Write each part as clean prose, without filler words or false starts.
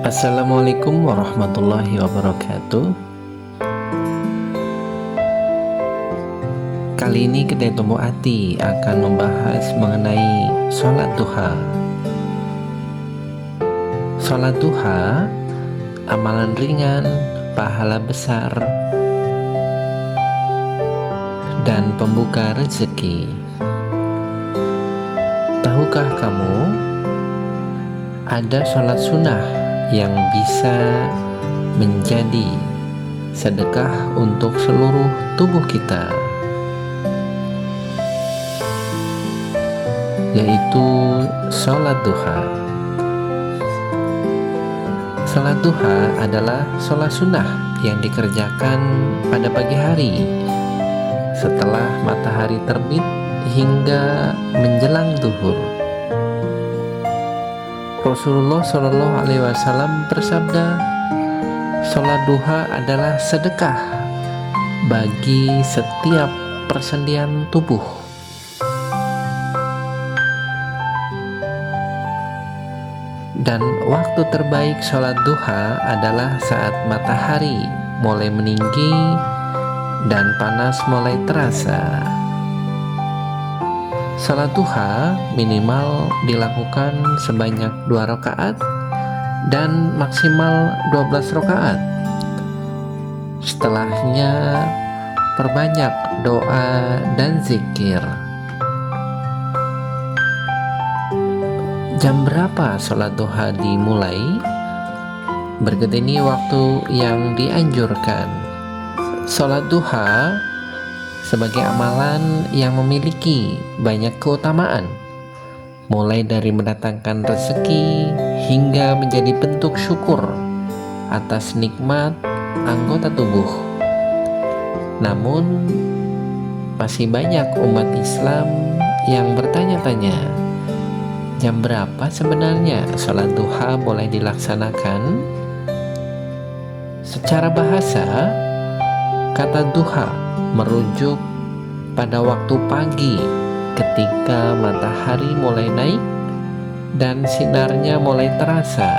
Assalamualaikum warahmatullahi wabarakatuh. Kali ini Kedai Tombo Ati akan membahas mengenai sholat duha. Sholat duha, amalan ringan, pahala besar, dan pembuka rezeki. Tahukah kamu, ada sholat sunnah yang bisa menjadi sedekah untuk seluruh tubuh kita, yaitu sholat duha. Sholat duha adalah sholat sunnah yang dikerjakan pada pagi hari setelah matahari terbit hingga menjelang zuhur. Rasulullah Shallallahu Alaihi Wasallam bersabda, sholat duha adalah sedekah bagi setiap persendian tubuh. Dan waktu terbaik sholat duha adalah saat matahari mulai meninggi dan panas mulai terasa. Salat duha minimal dilakukan sebanyak 2 rakaat dan maksimal 12 rakaat. Setelahnya perbanyak doa dan zikir. Jam berapa sholat duha dimulai? Berikut ini waktu yang dianjurkan. Sholat duha sebagai amalan yang memiliki banyak keutamaan, mulai dari mendatangkan rezeki hingga menjadi bentuk syukur atas nikmat anggota tubuh. Namun, masih banyak umat Islam yang bertanya-tanya, jam berapa sebenarnya sholat duha boleh dilaksanakan? Secara bahasa, kata duha merujuk pada waktu pagi ketika matahari mulai naik dan sinarnya mulai terasa.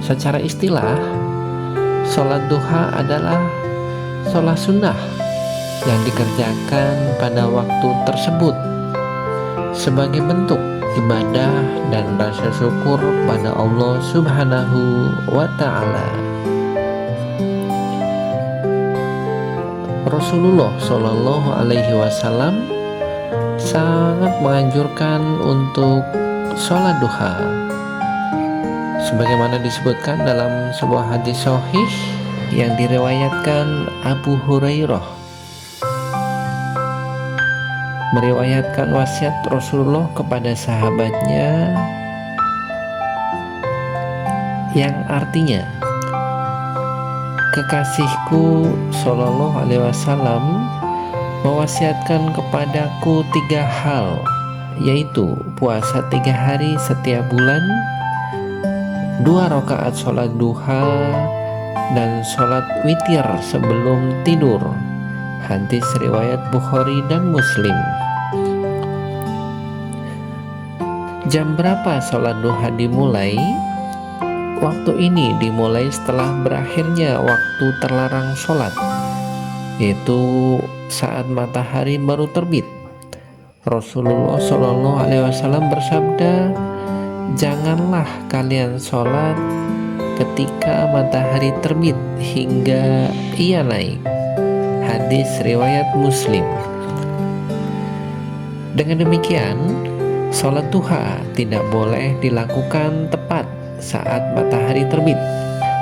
Secara istilah, sholat duha adalah sholat sunnah yang dikerjakan pada waktu tersebut sebagai bentuk ibadah dan rasa syukur pada Allah Subhanahu wa Ta'ala. Rasulullah Shallallahu Alaihi Wasallam sangat menganjurkan untuk sholat duha, sebagaimana disebutkan dalam sebuah hadis sahih yang diriwayatkan Abu Hurairah, meriwayatkan wasiat Rasulullah kepada sahabatnya yang artinya, kekasihku Shallallahu Alaihi Wasallam mewasiatkan kepadaku 3 hal, yaitu puasa 3 hari setiap bulan, 2 rakaat sholat duha, dan sholat witir sebelum tidur. Hadis riwayat Bukhari dan Muslim. Jam berapa sholat duha dimulai? Waktu ini dimulai setelah berakhirnya waktu terlarang sholat, yaitu saat matahari baru terbit. Rasulullah Shallallahu Alaihi Wasallam bersabda, janganlah kalian sholat ketika matahari terbit hingga ia naik. Hadis riwayat Muslim. Dengan demikian, sholat duha tidak boleh dilakukan tepat saat matahari terbit,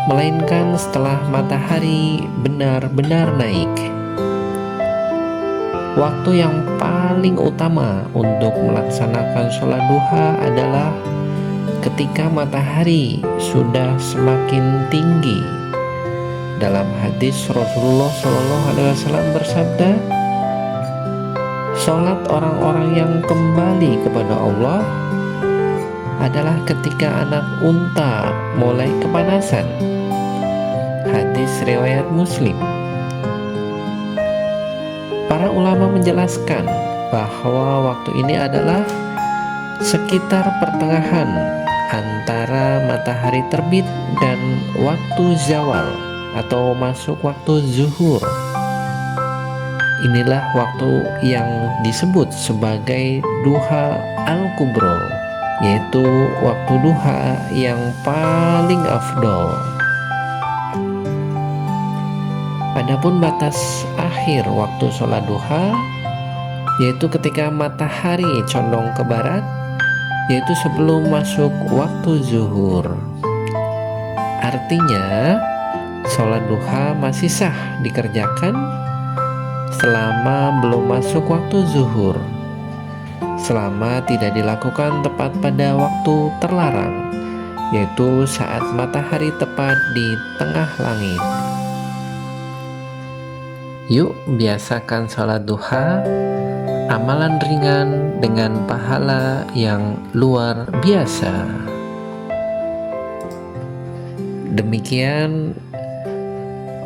melainkan setelah matahari benar-benar naik. Waktu yang paling utama untuk melaksanakan sholat duha adalah ketika matahari sudah semakin tinggi. Dalam hadis Rasulullah SAW bersabda, sholat orang-orang yang kembali kepada Allah adalah ketika anak unta mulai kepanasan. Hadis riwayat Muslim. Para ulama menjelaskan bahwa waktu ini adalah sekitar pertengahan antara matahari terbit dan waktu zawal atau masuk waktu zuhur. Inilah waktu yang disebut sebagai duha al-kubro, yaitu waktu duha yang paling afdol. Adapun batas akhir waktu sholat duha yaitu ketika matahari condong ke barat, yaitu sebelum masuk waktu zuhur. Artinya sholat duha masih sah dikerjakan selama belum masuk waktu zuhur, selama tidak dilakukan tepat pada waktu terlarang, yaitu saat matahari tepat di tengah langit. Yuk biasakan sholat duha, amalan ringan dengan pahala yang luar biasa. Demikian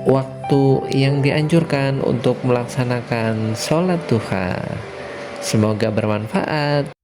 waktu yang dianjurkan untuk melaksanakan sholat duha. Semoga bermanfaat.